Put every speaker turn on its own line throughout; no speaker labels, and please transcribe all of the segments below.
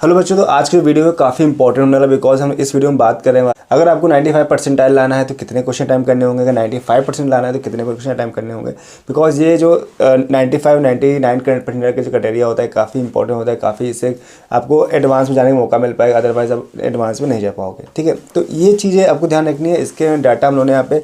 Hello बच्चों, तो आज के वीडियो में काफ़ी इंपॉर्टेंट होने वाला, बिकॉज हम इस वीडियो में बात कर रहे हैं अगर आपको 95 परसेंटाइल लाना है तो कितने क्वेश्चन टाइम करने होंगे, अगर 95% लाना है तो कितने क्वेश्चन टाइम करने होंगे। बिकॉज ये जो 95 99 परसेंटाइल का जो क्राइटेरिया होता है काफ़ी इंपॉर्टेंट होता है, काफ़ी इससे आपको एडवांस में जाने का मौका मिल पाएगा, अदरवाइज आप एडवांस में नहीं जा पाओगे। ठीक है, तो ये चीज़ें आपको ध्यान रखनी है। इसके डाटा हम लोगों ने यहाँ पे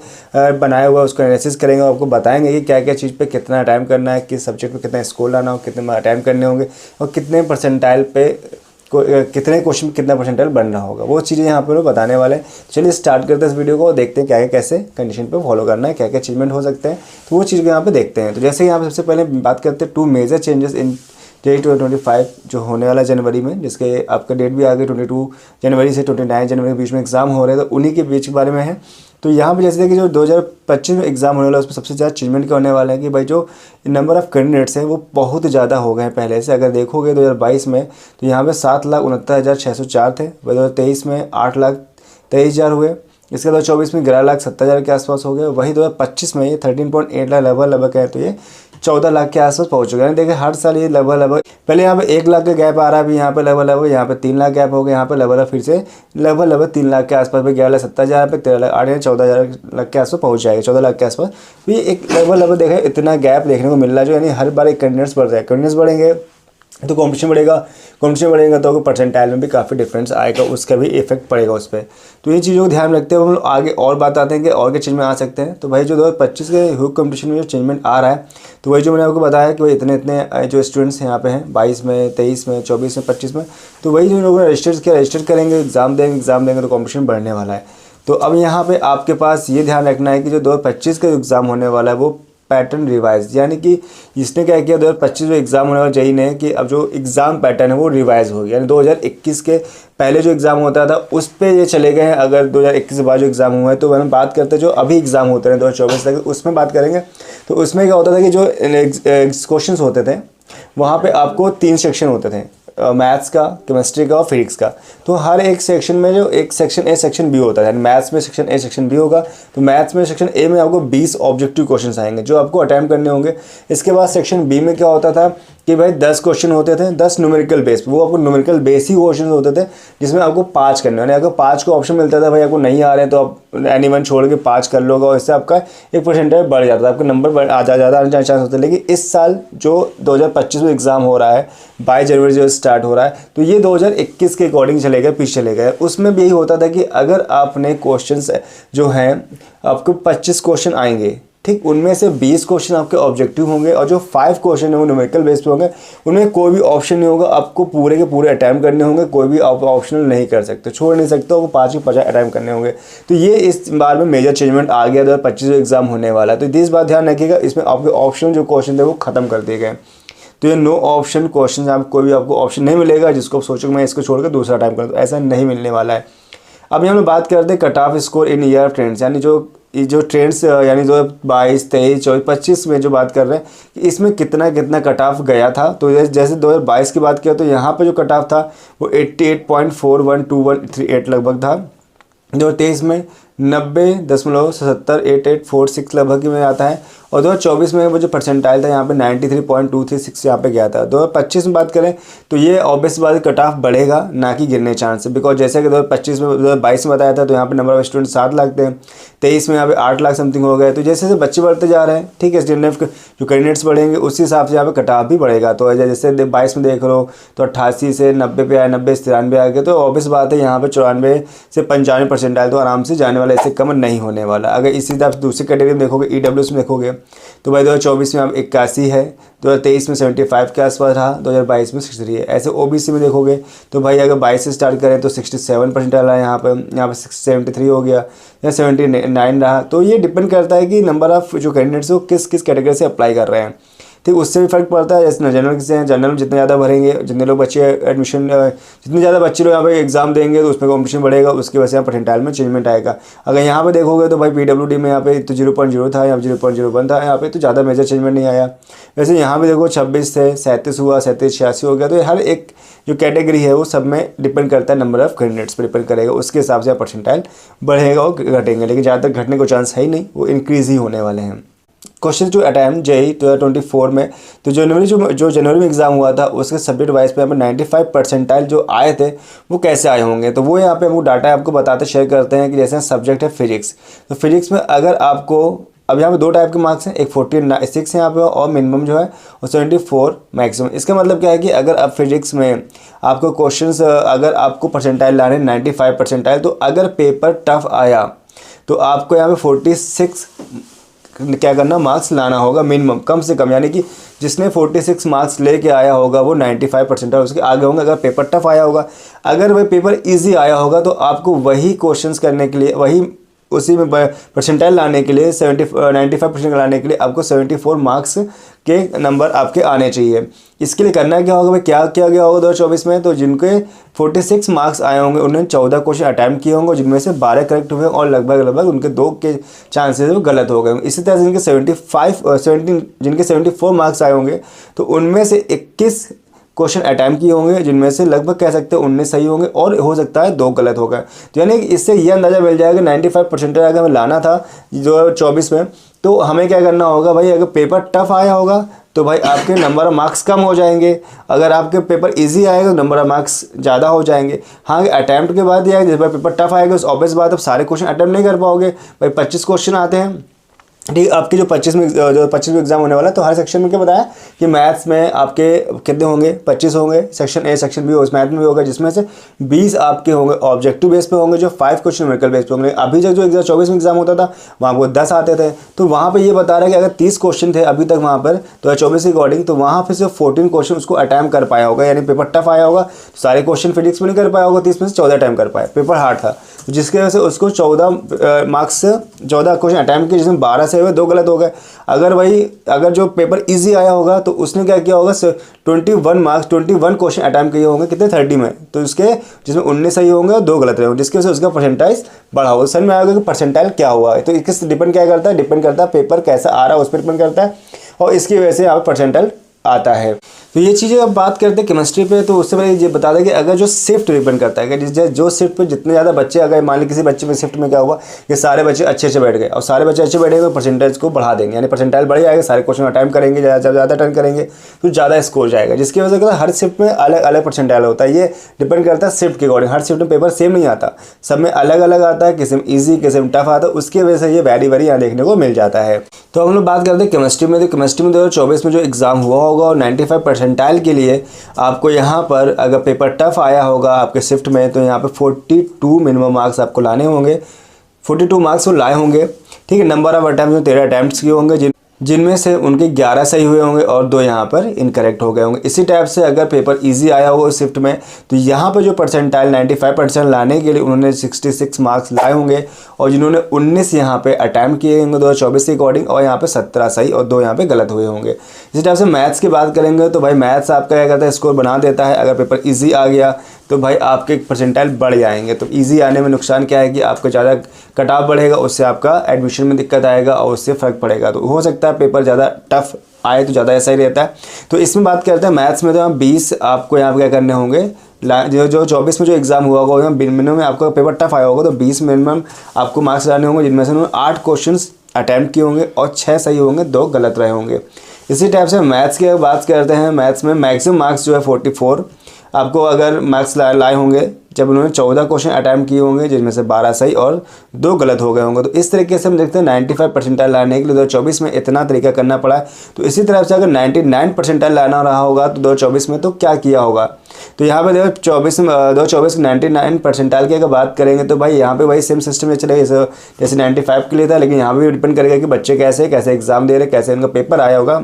बनाया हुआ है, उसको एनालिसिस करेंगे और आपको बताएंगे कि क्या क्या चीज़ पे कितना टाइम करना है, किस सब्जेक्ट पे कितना स्कोर लाना हो, कितने टाइम करने होंगे और कितने परसेंटाइल पे कितने क्वेश्चन कितना परसेंटाइल बन रहा होगा, वो चीज़ें यहाँ पे लोग बताने वाले हैं। चलिए स्टार्ट करते हैं इस वीडियो को, देखते हैं क्या क्या कैसे कंडीशन पे फॉलो करना है, क्या क्या अचीवमेंट हो सकते हैं, तो वो चीज़ को यहाँ पे देखते हैं। तो जैसे यहाँ पे सबसे पहले बात करते हैं 2 मेजर चेंजेस इन डेट 25 जो होने वाला जनवरी में, जिसके आपका डेट भी आ गई 22 जनवरी से 29 जनवरी के बीच में एग्जाम हो रहे हैं, तो उन्हीं के बीच के बारे में है। तो यहाँ पे जैसे कि जो 2025 में एग्जाम होने वाला है उसमें सबसे ज़्यादा अचीवमेंट क्या होने वाला है कि भाई जो नंबर ऑफ़ कैंडिडेट्स हैं वो बहुत ज़्यादा हो गए हैं पहले से। अगर देखोगे 2022 में तो यहाँ पे 7,69,604 थे, 2023 में 8,23,000 हुए, इसके 2024 में 11,70,000 के आसपास हो गए। वही 2025 में ये 13.8 लाख लगभग है, तो ये 14 लाख के आसपास पहुँच चुके हैं। देखिए हर साल ये लगभग पहले यहाँ पे 1 लाख का गैप आ रहा है, अभी यहाँ पे लगभग यहाँ पे 3 लाख गैप हो गया, यहाँ पे लगभग फिर से लगभग 3 लाख के आसपास पे 11,70,000 पे 13 लाख 8 14 लाख के आसपास पहुँच जाएगा, 14 लाख के आसपास। तो ये एक लगभग देखा इतना गैप देखने को मिल रहा है, जो यानी हर बार एक कैंडिडेट्स बढ़ रहा है। कैंडिडेट्स बढ़ेंगे तो कॉम्पिटिशन बढ़ेगा, कॉम्पिटिशन बढ़ेगा तो परसेंटाइल में भी काफ़ी डिफरेंस आएगा, उसका भी इफेक्ट पड़ेगा उस पर। तो ये चीज़ों को ध्यान रखते हुए हम लोग आगे और बात आते हैं कि और क्या चीज़ में आ सकते हैं। तो भाई जो 2025 के ह्यूक कॉम्पिटिशन में जो चेंजमेंट आ रहा है, तो वही जो मैंने आपको बताया कि भाई इतने इतने जो स्टूडेंट्स यहाँ पे हैं 22 में, 23 में, 24 में, 25 में, तो वही जो लोगों ने रजिस्टर करेंगे, एग्ज़ाम देंगे तो कॉम्पिटिशन बढ़ने वाला है। तो अब यहाँ पे आपके पास ये ध्यान रखना है कि जो 2025 का एग्ज़ाम होने वाला है वो पैटर्न रिवाइज, यानी कि इसने क्या किया 2025 में एग्ज़ाम होने वाला जेईई ने कि अब जो एग्ज़ाम पैटर्न है वो रिवाइज हो गया, यानी 2021 के पहले जो एग्ज़ाम होता था उस पे ये चले गए हैं। अगर 2021 के बाद जो एग्ज़ाम हुआ है तो हम बात करते हैं जो अभी एग्ज़ाम होते हैं 2024 तक, उसमें बात करेंगे। तो उसमें क्या होता था कि जो क्वेश्चन होते थे वहाँ पर आपको 3 सेक्शन होते थे, मैथ्स का, केमिस्ट्री का और फिजिक्स का। तो हर एक सेक्शन में जो एक सेक्शन ए सेक्शन बी होता है, यानी मैथ्स में सेक्शन ए सेक्शन बी होगा। तो मैथ्स में सेक्शन ए में आपको 20 ऑब्जेक्टिव क्वेश्चंस आएंगे जो आपको अटेम्प्ट करने होंगे। इसके बाद सेक्शन बी में क्या होता था कि भाई 10 क्वेश्चन होते थे, 10 न्यूमेरिकल बेस, वो आपको न्यूमेरिकल बेस ही क्वेश्चन होते थे जिसमें आपको 5 करने होने। अगर 5 को ऑप्शन मिलता था भाई आपको नहीं आ रहे हैं तो आप एनीवन छोड़ के 5 कर लोगे और इससे आपका एक परसेंटेज बढ़ जाता था, आपका नंबर ज़्यादा आने चांस होते हैं। लेकिन इस साल जो 2025 में एग्ज़ाम हो रहा है 22 जनवरी जो स्टार्ट हो रहा है, तो ये 2021 के अकॉर्डिंग चले गए, पीछे चले गए। उसमें भी यही होता था कि अगर आपने क्वेश्चंस जो हैं आपको 25 क्वेश्चन आएंगे, ठीक, उनमें से 20 क्वेश्चन आपके ऑब्जेक्टिव होंगे और जो 5 क्वेश्चन है वो न्यूमेरिकल बेस पे होंगे। उनमें कोई भी ऑप्शन नहीं होगा, आपको पूरे के पूरे अटैम्प्ट करने होंगे, कोई भी आप ऑप्शनल नहीं कर सकते, छोड़ नहीं सकते, आपको 5 के 50 अटैम्प्ट करने होंगे। तो ये इस बार में मेजर चेंजमेंट आ गया, 2025 एग्जाम होने वाला है। तो इस बात ध्यान रखिएगा, इसमें आपके ऑप्शन जो क्वेश्चन थे वो खत्म कर दिए गए। तो ये नो ऑप्शन क्वेश्चन, आप कोई भी आपको ऑप्शन नहीं मिलेगा जिसको आप सोचोगे मैं इसको छोड़कर दूसरा टाइम करूँ, तो ऐसा नहीं मिलने वाला है। अब हम लोग बात करते हैं cut off score in year trends, यानी जो ट्रेंड्स यानी 2022, 23, 24, 25 में जो बात कर रहे हैं कि इसमें कितना कितना कट ऑफ गया था। तो जैसे 2022 की बात किया तो यहाँ पे जो कट ऑफ था वो 88.412138 लगभग था। 2023 में 90.7886 लगभग में आता है और 2024 में वो जो परसेंटाइल था यहाँ पे 93.236 यहाँ पे गया था। 2025 में बात करें तो ये ऑब्वियस बात कट ऑफ बढ़ेगा, ना कि गिरने चांस है। बिकॉज जैसे कि 2025 में 2022 में बताया था तो यहाँ पे नंबर ऑफ स्टूडेंट 7 लाख थे, 23 में यहाँ पे 8 लाख समथिंग हो गए। तो जैसे जैसे बच्चे बढ़ते जा रहे हैं, ठीक है, स्टूडेंट जो कैंडिडेट्स बढ़ेंगे उसी हिसाब से यहाँ पे कट ऑफ भी बढ़ेगा। तो जैसे 22 में देख लो तो 88 से 90 पे आए, 90 से 93 आ गए। तो ऑब्वियस बात है यहाँ पे 94 से 95 परसेंटाइल तो आराम से जाने वाला, इससे कम नहीं होने वाला। अगर इसी हिसाब से दूसरी कैटेगरी में देखोगे, EWS में देखोगे तो भाई 2024 में आप 81 है, 2023 में 75 के आसपास रहा, 2022 में 63 है। ऐसे OBC में देखोगे तो भाई अगर 22 से स्टार्ट करें तो 67 परसेंटाइल रहा, यहाँ पे 73 हो गया या 79 रहा। तो ये डिपेंड करता है कि नंबर ऑफ जो कैंडिडेट्स वो किस किस कैटेगरी से अप्लाई कर रहे हैं, ठीक, उससे भी फर्क पड़ता है। जैसे जनरल से हैं, जनरल में जितने ज़्यादा भरेंगे, जितने लोग बच्चे एडमिशन, जितने ज़्यादा बच्चे लोग यहाँ पे एग्जाम देंगे तो उसमें कॉम्पिटिशन बढ़ेगा, उसकी वजह से यहाँ परसेंटाइल में चेंजमेंट आएगा। अगर यहाँ पे देखोगे तो भाई PWD में यहाँ पे तो 0.0 था, यहाँ 0.01 था, यहाँ पे तो ज़्यादा मेजर चेंजमेंट नहीं आया। वैसे यहाँ पे देखो 26 से 37 हुआ, 37 86 हो गया। तो हर एक जो कैटेगरी है वो सब में डिपेंड करता है, नंबर ऑफ कैंडिडेट्स पर डिपेंड करेगा, उसके हिसाब से परसेंटाइल बढ़ेगा और घटेंगे। लेकिन ज़्यादातर घटने को चांस है ही नहीं, वो इंक्रीज़ ही होने वाले हैं। क्वेश्चन जो अटैम्प्ट जेई 2024 में, तो जनवरी में एग्ज़ाम हुआ था उसके सब्जेक्ट वाइज पे हमें 95 परसेंटाइल जो आए थे वो कैसे आए होंगे। तो वो यहाँ पे हमको डाटा आपको बताते शेयर करते हैं कि जैसे सब्जेक्ट है फिजिक्स, तो फिजिक्स में अगर आपको अब यहाँ पे 2 टाइप के मार्क्स हैं, एक 46 यहाँ पे और मिनिमम जो है और 74 मैक्सिमम। इसका मतलब क्या है कि अगर आप फिजिक्स में आपको क्वेश्चंस अगर आपको परसेंटाइल लाने 95 परसेंटाइल, तो अगर पेपर टफ आया तो आपको यहाँ पे 46 क्या करना मार्क्स लाना होगा मिनिमम, कम से कम। यानी कि जिसने 46 मार्क्स लेके आया होगा वो 95 परसेंटाइल उसके आगे होंगे अगर पेपर टफ आया होगा। अगर वह पेपर ईजी आया होगा तो आपको वही क्वेश्चंस करने के लिए वही उसी में परसेंटाइल लाने के लिए 95% लाने के लिए आपको 74 मार्क्स के नंबर आपके आने चाहिए। इसके लिए करना क्या होगा भाई, क्या किया गया होगा 2024 में, तो जिनके 46 मार्क्स आए होंगे उन्होंने 14 क्वेश्चन अटैम्प्ट किए होंगे जिनमें से 12 करेक्ट हुए और लगभग उनके 2 के चांसेस वो गलत हो गए। इसी तरह से जिनके 74 मार्क्स आए होंगे तो उनमें से 21 क्वेश्चन अटैम्प्ट किए होंगे जिनमें से लगभग कह सकते हैं 19 सही होंगे और हो सकता है 2 गलत हो गए। तो यानी इससे ये अंदाज़ा मिल जाएगा 95 परसेंटेज अगर हमें लाना था 2024 में, तो हमें क्या करना होगा भाई, अगर पेपर टफ आया होगा तो भाई आपके नंबर ऑफ मार्क्स कम हो जाएंगे, अगर आपके पेपर इजी आएगा तो नंबर ऑफ मार्क्स ज़्यादा हो जाएंगे। हाँ, अटैम्प्ट के बाद या जब पेपर टफ आएगा उस ऑब्वियस बात आप सारे क्वेश्चन अटैम्प्ट नहीं कर पाओगे भाई। 25 क्वेश्चन आते हैं, ठीक। आपके जो 25 में एग्जाम होने वाला है तो हर सेक्शन में क्या बताया कि मैथ्स में आपके कितने होंगे, 25 होंगे, सेक्शन ए सेक्शन बी उस मैथ में भी होगा जिसमें से 20 आपके होंगे ऑब्जेक्टिव बेस पे होंगे जो 5 क्वेश्चन न्यूमेरिकल बेस पे होंगे। अभी तक जो 2024 में एग्जाम होता था वहाँ पर 10 आते थे, तो वहाँ पर ये बता रहा है कि अगर 30 क्वेश्चन थे अभी तक वहाँ पर 2024 के अकॉर्डिंग, तो वहाँ पर सिर्फ 14 क्वेश्चन उसको अटैम्प्ट कर पाया होगा। यानी पेपर टफ आया होगा तो सारे क्वेश्चन फिजिक्स में नहीं कर पाया होगा, 30 में से 14 अटैम्प्ट कर पाया। पेपर हार्ड था जिसकी वजह से उसको 14 मार्क्स 14 क्वेश्चन अटैम्प्ट किए जिसमें 12 से हुए 2 गलत हो गए। अगर जो पेपर इजी आया होगा तो उसने क्या किया होगा 21 क्वेश्चन अटैम्प्ट किए होंगे कितने 30 में, तो उसके जिसमें 19 सही होंगे और 2 गलत रहे होंगे जिसकी वजह से उसका परसेंटाइज बढ़ा होगा। समझ में आएगा कि परसेंटाइल क्या हुआ है। तो इसके डिपेंड क्या करता है, डिपेंड करता है पेपर कैसा आ रहा है उस पर डिपेंड करता है और इसकी वजह से यहाँ पर परसेंटाइल आता है। तो ये चीज़ें अब बात करते हैं केमिस्ट्री पे, तो उससे पहले ये बता दें कि अगर जो शिफ्ट डिपेंड करता है कि जो शिफ्ट पे जितने ज़्यादा बच्चे, अगर मान ली किसी बच्चे में शिफ्ट में क्या हुआ कि सारे बच्चे अच्छे बैठ गए और सारे बच्चे अच्छे बैठेंगे तो परसेंटेज को बढ़ा देंगे, यानी परसेंटाइल बढ़ जाएगा, सारे क्वेश्चन अटैम्प्ट करेंगे, ज़्यादा अटेंड करेंगे तो ज़्यादा स्कोर जाएगा, जिसकी वजह से हर शिफ्ट में अलग अलग परसेंटाइल होता है। ये डिपेंड करता है शिफ्ट के अकॉर्डिंग, हर शिफ्ट में पेपर सेम नहीं आता, सब में अलग अलग आता है, किसी में ईजी किसी में टफ आता है, उसकी वजह से ये वेरी यहाँ देखने को मिल जाता है। तो हम लोग बात करते हैं केमिस्ट्री में। तो केमिस्ट्री में 2024 में जो एग्ज़ाम हुआ होगा और 95 परसेंटाइल के लिए आपको यहाँ पर अगर पेपर टफ आया होगा आपके शिफ्ट में तो यहाँ पे 42 मिनिमम मार्क्स आपको लाने होंगे, 42 मार्क्स वो लाए होंगे, ठीक है। नंबर ऑफ अटैम्प्ट 13 अटैम्प्ट्स किए होंगे जिनमें से उनके 11 सही हुए होंगे और 2 यहाँ पर इनकरेक्ट हो गए होंगे। इसी टाइप से अगर पेपर इजी आया होगा उस शिफ्ट में तो यहाँ पर जो परसेंटाइल 95% लाने के लिए उन्होंने 66 मार्क्स लाए होंगे और जिन्होंने 19 यहाँ पे अटैम्प्ट किए होंगे 2024 के अकॉर्डिंग और यहाँ पे 17 सही और 2 यहाँ पे गलत हुए होंगे। इसी टाइप से मैथ्स की बात करेंगे तो भाई मैथ्स आपका क्या करता है, स्कोर बना देता है। अगर पेपर ईजी आ गया तो भाई आपके परसेंटाइल बढ़ जाएंगे। तो इजी आने में नुकसान क्या है कि आपका ज़्यादा कट ऑफ बढ़ेगा, उससे आपका एडमिशन में दिक्कत आएगा और उससे फ़र्क पड़ेगा। तो हो सकता है पेपर ज़्यादा टफ आए तो ज़्यादा ऐसा ही रहता है। तो इसमें बात करते हैं मैथ्स में, तो यहाँ 20 आपको यहाँ पर क्या करने होंगे, जो 24 में जो एग्ज़ाम हुआ होगा मिनिमम में आपका पेपर टफ आया होगा तो 20 मिनिमम आपको मार्क्स लाने होंगे जिनमें से उन्होंने 8 क्वेश्चन अटैम्प्ट किए होंगे और 6 सही होंगे, 2 गलत रहे होंगे। इसी टाइप से मैथ्स की बात करते हैं। मैथ्स में मैक्सिमम मार्क्स जो है 44 आपको अगर मार्क्स लाए होंगे जब उन्होंने 14 क्वेश्चन अटैम्प्ट किए होंगे जिनमें से 12 सही और 2 गलत हो गए होंगे। तो इस तरीके से हम देखते हैं 95 परसेंटाइल लाने के लिए 2024 में इतना तरीका करना पड़ा है। तो इसी तरह से अगर 99 परसेंटाइल लाना रहा होगा तो 2024 में तो क्या किया होगा, तो यहाँ पे देखो 2024 के 99 परसेंटाइल की अगर बात करेंगे तो भाई यहाँ पे वही सेम सिस्टम चलेगा जैसे 95 के लिए था, लेकिन यहाँ पे भी डिपेंड करेगा कि बच्चे कैसे एग्जाम दे रहे, कैसे उनका पेपर आया होगा।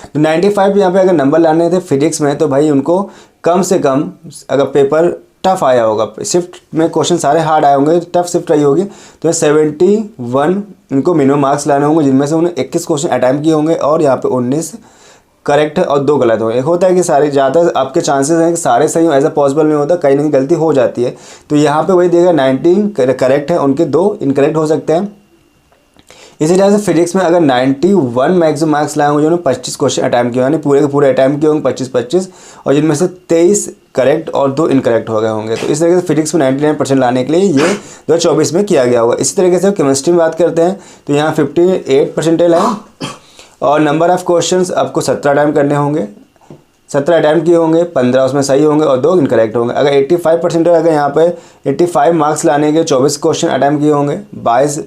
तो 95 यहाँ पे अगर नंबर लाने थे फिजिक्स में तो भाई उनको कम से कम अगर पेपर टफ आया होगा, शिफ्ट में क्वेश्चन सारे हार्ड आए होंगे, टफ शिफ्ट रही होगी, तो 71 इनको मिनिमम मार्क्स लाने होंगे जिनमें से उन्हें 21 क्वेश्चन अटैम्प्ट किए होंगे और यहाँ पे 19 करेक्ट है और 2 गलत होंगे। एक होता है कि सारे ज़्यादा आपके चांसेस हैं कि सारे सही हो, ऐसा पॉसिबल नहीं होता, कहीं ना कहीं गलती हो जाती है। तो यहाँ पे वही देगा 19 करेक्ट है, उनके 2 इनकरेक्ट हो सकते हैं। इसी तरह से फिजिक्स में अगर 91 मैक्सिमम मार्क्स लाए होंगे, जिन्होंने 25 क्वेश्चन अटैम्प्ट किए, यानी पूरे के पूरे अटैम्प्ट किए होंगे 25-25, और जिनमें से 23 करेक्ट और 2 इनकरेक्ट हो गए होंगे। तो इस तरीके से फिजिक्स में 99% लाने के लिए ये 2024 में किया गया होगा। इसी तरीके से केमिस्ट्री में बात करते हैं तो यहाँ 58 परसेंटाइल है और नंबर ऑफ क्वेश्चंस आपको 17 अटैम्प्ट करने होंगे। 17 अटैम्प्ट किए होंगे, 15 उसमें सही होंगे और 2 इनकरेक्ट होंगे। अगर 85% अगर यहाँ पे 85 मार्क्स लाने के 24 क्वेश्चन अटैम्प्ट किए होंगे, 22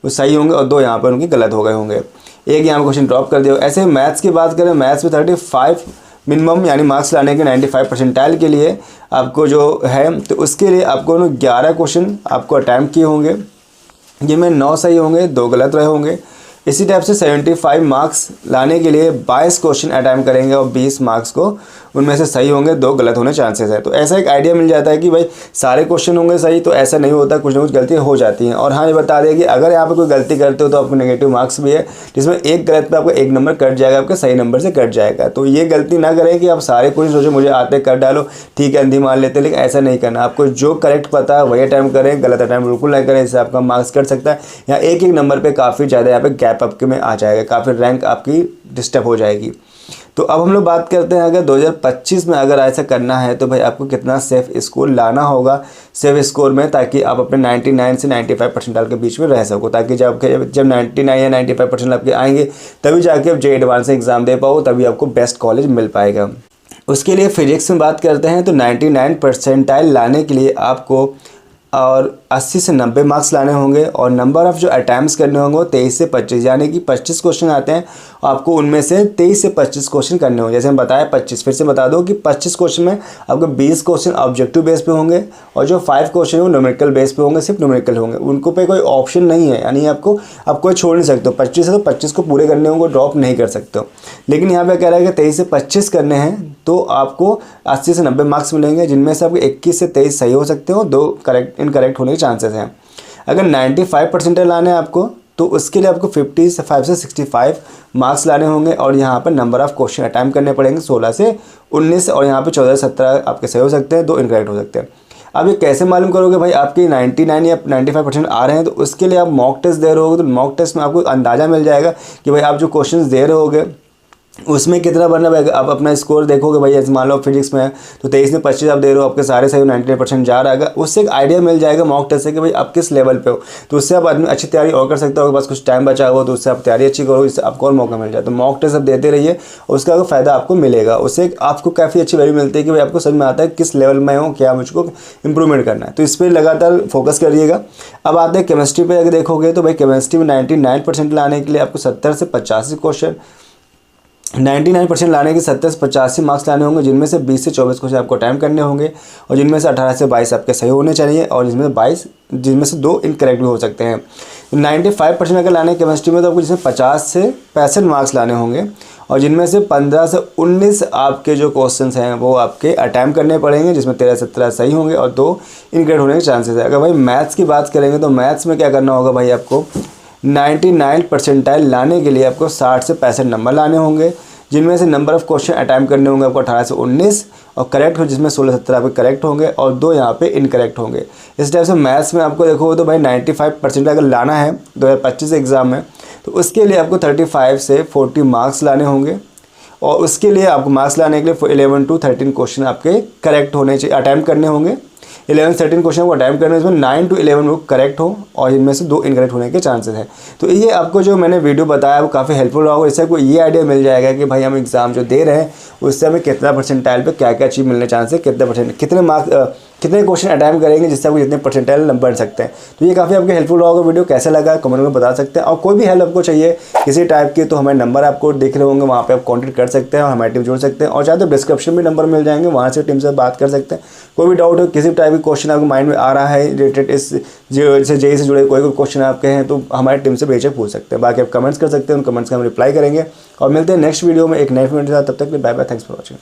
सही होंगे और 2 यहाँ पर उनकी गलत हो गए होंगे, एक यहाँ पर क्वेश्चन ड्रॉप कर दिया। ऐसे मैथ्स की बात करें, मैथ्स में 35 मिनिमम यानी मार्क्स लाने के 95 परसेंटाइल के लिए आपको जो है, तो उसके लिए आपको 11 क्वेश्चन आपको अटैम्प्ट किए होंगे, जिनमें 9 सही होंगे, 2 गलत रहे होंगे। इसी टाइप से 75 मार्क्स लाने के लिए 22 क्वेश्चन अटैम्प्ट करेंगे और 20 मार्क्स को उनमें से सही होंगे, 2 गलत होने चांसेस है। तो ऐसा एक आइडिया मिल जाता है कि भाई सारे क्वेश्चन होंगे सही, तो ऐसा नहीं होता, कुछ ना कुछ गलतियाँ हो जाती हैं। और हाँ, ये बता दें कि अगर यहाँ पे कोई गलती करते हो तो आपको नेगेटिव मार्क्स भी है, जिसमें एक गलत पे आपको 1 नंबर कट जाएगा, आपके सही नंबर से कट जाएगा। तो ये गलती ना करें कि आप सारे क्वेश्चन सोचो मुझे आते कर डालो, ठीक है अंधी मान लेते, लेकिन ऐसा नहीं करना। आपको जो करेक्ट पता है वही अटैम्प्ट करें, गलत अटैम्प्ट बिल्कुल नहीं करें, इससे आपका मार्क्स कट सकता है। यहाँ एक नंबर पर काफ़ी ज़्यादा यहाँ पे गैप आपके में आ जाएगा, काफ़ी रैंक आपकी डिस्टर्ब हो जाएगी। तो अब हम लोग बात करते हैं अगर 2025 में अगर ऐसा करना है तो भाई आपको कितना सेफ स्कोर लाना होगा सेफ स्कोर में, ताकि आप अपने 99 से 95 परसेंटाइल के बीच में रह सको, ताकि जब 99 या 95 परसेंट आपके आएंगे तभी जाके आप जे एडवांस एग्जाम दे पाओ, तभी आपको बेस्ट कॉलेज मिल पाएगा। उसके लिए फिजिक्स में बात करते हैं तो 99 परसेंटाइल लाने के लिए आपको और 80 से 90 मार्क्स लाने होंगे और नंबर ऑफ़ जो अटैम्प्ट्स करने होंगे वो 23 से 25, यानी कि 25 क्वेश्चन आते हैं आपको उनमें से 23 से 25 क्वेश्चन करने होंगे। जैसे हम बताया 25, फिर से बता दो कि 25 क्वेश्चन में आपको 20 क्वेश्चन ऑब्जेक्टिव बेस पे होंगे और जो 5 क्वेश्चन है वो न्यूमेरिकल बेस पे होंगे, सिर्फ न्यूमेरिकल होंगे, उनको पे कोई ऑप्शन नहीं है, यानी आप कोई छोड़ नहीं सकते हो। 25 है तो 25 को पूरे करने होंगे, ड्रॉप नहीं कर सकते हो। लेकिन यहाँ पे कह रहा है कि 23 से 25 करने हैं तो आपको 80 से 90 मार्क्स मिलेंगे, जिनमें से आपको 21 से 23 सही हो सकते हो, 2 इनकरेक्ट होने के चांसेस हैं। अगर 95 परसेंटाइल लाने हैं आपको तो उसके लिए आपको 55 से 65 मार्क्स लाने होंगे और यहाँ पर नंबर ऑफ़ क्वेश्चन अटैम्प्ट करने पड़ेंगे 16 से 19 और यहाँ पे 14 से 17 आपके सही हो सकते हैं, 2 इनकरेक्ट हो सकते हैं। अब ये कैसे मालूम करोगे भाई आपके 99 या 95% आ रहे हैं, तो उसके लिए आप मॉक टेस्ट दे रहे होगे, तो मॉक टेस्ट में आपको अंदाज़ा मिल जाएगा कि भाई आप जो क्वेश्चन दे रहे होगे उसमें कितना बनना पड़ेगा। आप अपना स्कोर देखोगे भाई, ऐसे मान लो फिजिक्स में है तो 23 में 25 आप दे रहे हो, आपके सारे सही 99% जा रहा है, उससे एक आइडिया मिल जाएगा मॉक टेस्ट से कि भाई आप किस लेवल पे हो। तो उससे आप आदमी अच्छी तैयारी और कर सकते हो, बस कुछ टाइम बचा हुआ तो उससे आप तैयारी अच्छी करो, इससे आपको और मौका मिल जाए। तो मॉक टेस्ट आप देते रहिए, उसका फ़ायदा आपको मिलेगा, उससे आपको काफ़ी अच्छी वैल्यू मिलती है कि भाई आपको समझ में आता है किस लेवल में हो, क्या मुझको इंप्रूवमेंट करना है। तो इस पर लगातार फोकस करिएगा। अब आते हैं केमिस्ट्री पर अगर देखोगे तो भाई केमिस्ट्री में 99% लाने के लिए आपको 70 से 85 क्वेश्चन 99% लाने के 70 से 85 मार्क्स लाने होंगे, जिनमें से 20 से 24 क्वेश्चन आपको टाइम करने होंगे और जिनमें से 18 से 22 आपके सही होने चाहिए और जिनमें से 2 इनकरेक्ट भी हो सकते हैं। 95% अगर लाने केमिस्ट्री में तो आपको जिसमें 50 से 65 मार्क्स लाने होंगे और जिनमें से 15 से 19 आपके जो क्वेश्चंस हैं वो आपके अटैम्प्ट करने पड़ेंगे, जिसमें 13-17 सही होंगे और 2 इनकरेक्ट होने के चांसेस है। अगर भाई मैथ्स की बात करेंगे तो मैथ्स में क्या करना होगा भाई, आपको 99 परसेंटाइल लाने के लिए आपको 60 से 65 नंबर लाने होंगे, जिनमें से नंबर ऑफ़ क्वेश्चन अटैम्प्ट करने होंगे आपको 18 से 19 और करेक्ट हो जिसमें 16-17 आपके करेक्ट होंगे और 2 यहाँ पे इनकरेक्ट होंगे। इस टाइप से मैथ्स में आपको देखो तो भाई 95% अगर लाना है 2025 एग्ज़ाम में तो उसके लिए आपको 35 से 40 मार्क्स लाने होंगे और उसके लिए आपको मार्क्स लाने के लिए 11 to 13 क्वेश्चन आपके करेक्ट होने चाहिए, अटैम्प्ट करने होंगे। 11-13 क्वेश्चन को अटैम्प्ट करने इसमें 9 to 11 वो करेक्ट हो और इनमें से 2 इनकरेक्ट होने के चांसेस हैं। तो ये आपको जो मैंने वीडियो बताया वो काफ़ी हेल्पफुल रहा होगा, इससे आपको ये आइडिया मिल जाएगा कि भाई हम एग्ज़ाम जो दे रहे हैं उससे हमें कितना परसेंटाइल पे क्या क्या चीज़ मिलने चांस है, कितने क्वेश्चन अटैम्प्ट करेंगे जिससे आपको जितने परसेंटाइल नंबर बन सकते हैं। तो ये काफ़ी आपको हेल्पफुल रहा होगा। वीडियो कैसा लगा कमेंट में बता सकते हैं और कोई भी हेल्प आपको चाहिए किसी टाइप की तो हमारे नंबर आपको दिख रहे होंगे, वहाँ पे आप कॉन्टैक्ट कर सकते हैं और हमारी टीम जुड़ सकते हैं और चाहे तो डिस्क्रिप्शन में नंबर मिल जाएंगे, वहाँ से टीम से बात कर सकते हैं। कोई भी डाउट हो, किसी टाइप की क्वेश्चन आपको माइंड में आ रहा है रिलेटेड इस जैसे जेईई से जुड़े कोई क्वेश्चन आपके हैं तो हमारी टीम से बेशक पूछ सकते हैं। बाकी आप कमेंट्स कर सकते हैं, उन कमेंट्स का हम रिप्लाई करेंगे और मिलते हैं नेक्स्ट वीडियो में एक नए वीडियो के साथ। तब तक bye bye, thanks for watching.